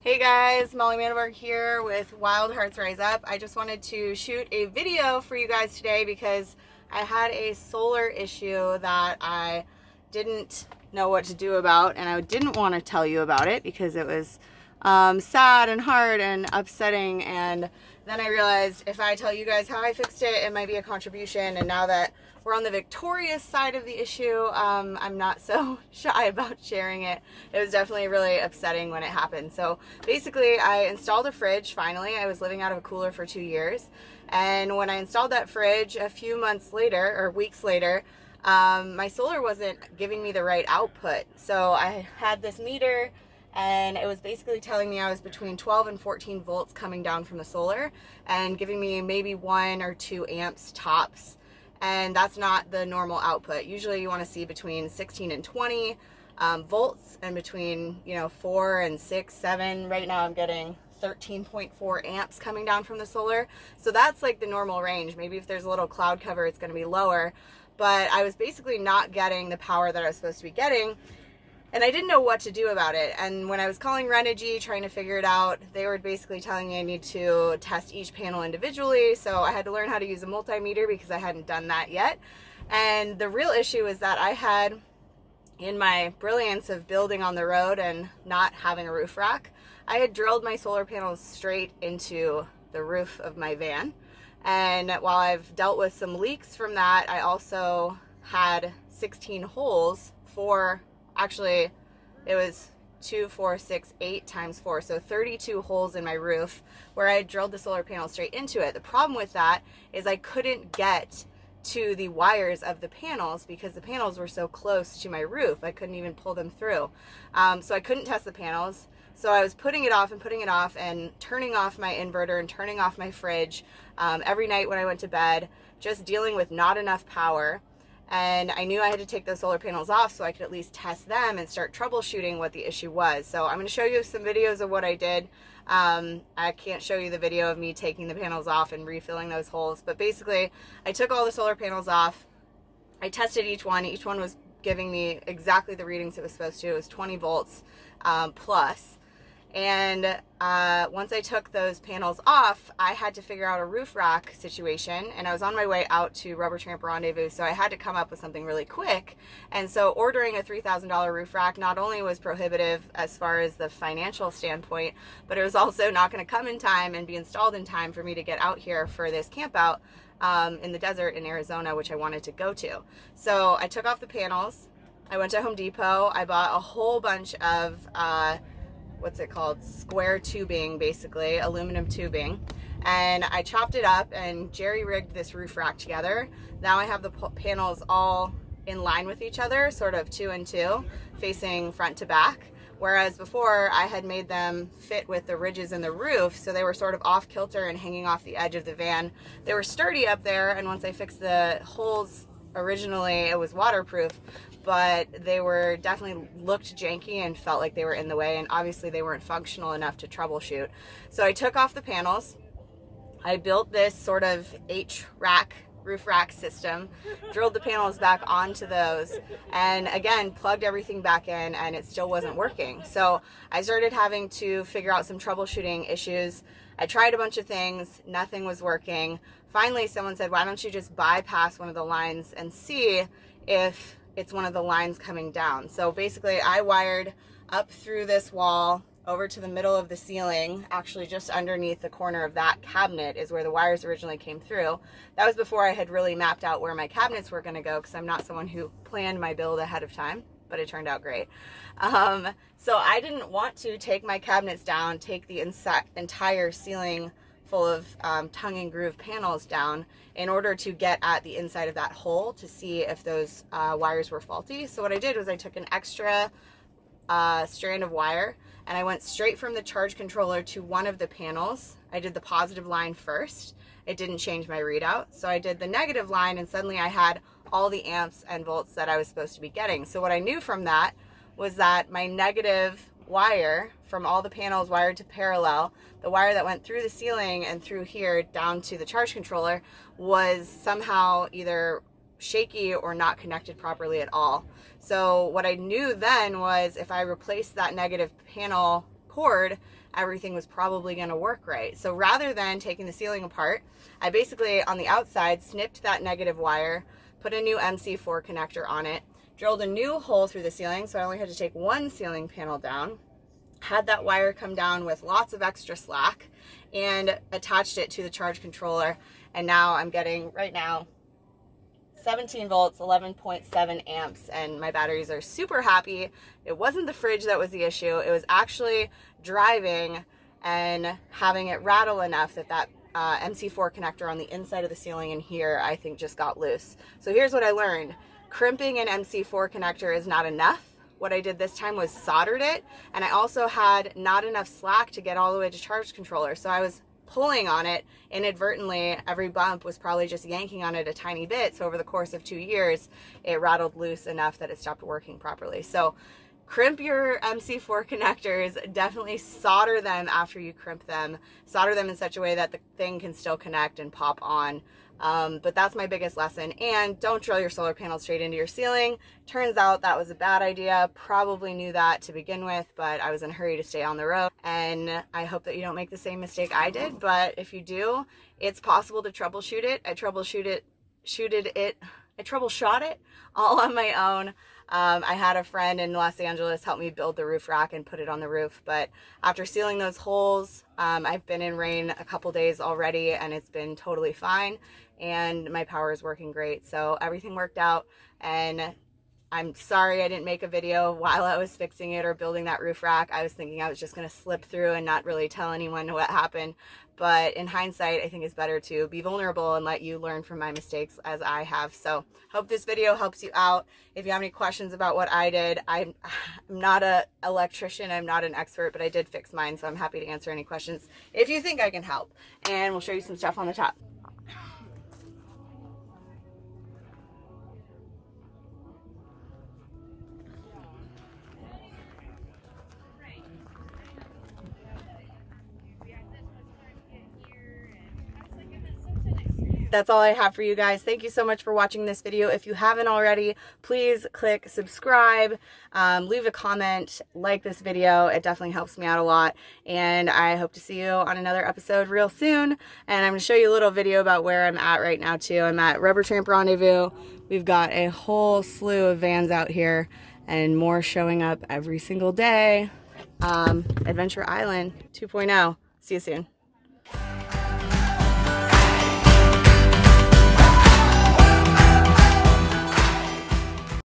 Hey guys, Molly Mandelberg here with Wild Hearts Rise Up. I just wanted to shoot a video for you guys today because I had a solar issue that I didn't know what to do about, and I didn't want to tell you about it because it was sad and hard and upsetting. And then I realized if I tell you guys how I fixed it, it might be a contribution. And now that we're on the victorious side of the issue, I'm not so shy about sharing it. It was definitely really upsetting when it happened. So basically, I installed a fridge finally. I was living out of a cooler for 2 years. And when I installed that fridge a few months later, or weeks later, my solar wasn't giving me the right output. So I had this meter, and it was basically telling me I was between 12 and 14 volts coming down from the solar and giving me maybe 1 or 2 amps tops. And that's not the normal output. Usually you want to see between 16 and 20 volts, and between 4 and 6, 7. Right now I'm getting 13.4 amps coming down from the solar. So that's like the normal range. Maybe if there's a little cloud cover, it's going to be lower. But I was basically not getting the power that I was supposed to be getting, and I didn't know what to do about it. And when I was calling Renogy trying to figure it out, they were basically telling me I need to test each panel individually. So I had to learn how to use a multimeter because I hadn't done that yet. And the real issue is that I had, in my brilliance of building on the road and not having a roof rack, I had drilled my solar panels straight into the roof of my van. And while I've dealt with some leaks from that, I also had 16 holes for, actually it was 2, 4, 6, 8 times 4, so 32 holes in my roof where I had drilled the solar panel straight into it. The problem with that is I couldn't get to the wires of the panels because the panels were so close to my roof. I couldn't even pull them through. So I couldn't test the panels. So I was putting it off and turning off my inverter and turning off my fridge every night when I went to bed, just dealing with not enough power. And I knew I had to take those solar panels off so I could at least test them and start troubleshooting what the issue was. So I'm going to show you some videos of what I did. I can't show you the video of me taking the panels off and refilling those holes, but basically I took all the solar panels off. I tested each one. Each one was giving me exactly the readings it was supposed to. It was 20 volts plus. And once I took those panels off, I had to figure out a roof rack situation, and I was on my way out to Rubber Tramp Rendezvous, so I had to come up with something really quick. And so ordering a $3,000 roof rack not only was prohibitive as far as the financial standpoint, but it was also not going to come in time and be installed in time for me to get out here for this camp out in the desert in Arizona, which I wanted to go to. So I took off the panels. I went to Home Depot. I bought a whole bunch of what's it called, square tubing, basically aluminum tubing, and I chopped it up and jerry rigged this roof rack together. Now I have the panels all in line with each other, sort of 2 and 2, facing front to back, whereas before I had made them fit with the ridges in the roof, so they were sort of off kilter and hanging off the edge of the van. They were sturdy up there, and once I fixed the holes, originally it was waterproof, but they were definitely looked janky and felt like they were in the way, and obviously they weren't functional enough to troubleshoot. So I took off the panels. I built this sort of H-rack, roof rack system, drilled the panels back onto those, and again plugged everything back in, and it still wasn't working. So I started having to figure out some troubleshooting issues. I tried a bunch of things, nothing was working. Finally someone said, why don't you just bypass one of the lines and see if it's one of the lines coming down. So basically I wired up through this wall over to the middle of the ceiling. Actually just underneath the corner of that cabinet is where the wires originally came through. That was before I had really mapped out where my cabinets were going to go, because I'm not someone who planned my build ahead of time, but it turned out great. So I didn't want to take my cabinets down, take the entire ceiling full of tongue and groove panels down in order to get at the inside of that hole to see if those wires were faulty. So what I did was I took an extra strand of wire, and I went straight from the charge controller to one of the panels. I did the positive line first. It didn't change my readout. So I did the negative line, and suddenly I had all the amps and volts that I was supposed to be getting. So what I knew from that was that my negative wire from all the panels wired to parallel, the wire that went through the ceiling and through here down to the charge controller, was somehow either shaky or not connected properly at all. So what I knew then was if I replaced that negative panel cord, everything was probably going to work right. So rather than taking the ceiling apart, I basically on the outside snipped that negative wire, put a new MC4 connector on it, drilled a new hole through the ceiling, so I only had to take one ceiling panel down, had that wire come down with lots of extra slack, and attached it to the charge controller. And now I'm getting, right now, 17 volts, 11.7 amps, and my batteries are super happy. It wasn't the fridge that was the issue. It was actually driving and having it rattle enough that that MC4 connector on the inside of the ceiling in here, I think, just got loose. So here's what I learned. Crimping an MC4 connector is not enough. What I did this time was soldered it, and I also had not enough slack to get all the way to charge controller. So I was pulling on it inadvertently. Every bump was probably just yanking on it a tiny bit. So over the course of 2 years, it rattled loose enough that it stopped working properly. So crimp your MC4 connectors, definitely solder them after you crimp them. Solder them in such a way that the thing can still connect and pop on. But that's my biggest lesson. And don't drill your solar panel straight into your ceiling. Turns out that was a bad idea. Probably knew that to begin with, but I was in a hurry to stay on the road. And I hope that you don't make the same mistake I did. But if you do, it's possible to troubleshoot it. I troubleshot it all on my own. I had a friend in Los Angeles help me build the roof rack and put it on the roof. But after sealing those holes, I've been in rain a couple days already and it's been totally fine. And my power is working great. So everything worked out, and I'm sorry I didn't make a video while I was fixing it or building that roof rack. I was thinking I was just going to slip through and not really tell anyone what happened. But in hindsight, I think it's better to be vulnerable and let you learn from my mistakes as I have. So hope this video helps you out. If you have any questions about what I did, I'm not an electrician, I'm not an expert, but I did fix mine. So I'm happy to answer any questions if you think I can help. And we'll show you some stuff on the top. That's all I have for you guys. Thank you so much for watching this video. If you haven't already, please click subscribe, leave a comment, like this video. It definitely helps me out a lot. And I hope to see you on another episode real soon. And I'm going to show you a little video about where I'm at right now too. I'm at Rubber Tramp Rendezvous. We've got a whole slew of vans out here and more showing up every single day. Adventure Island 2.0. See you soon.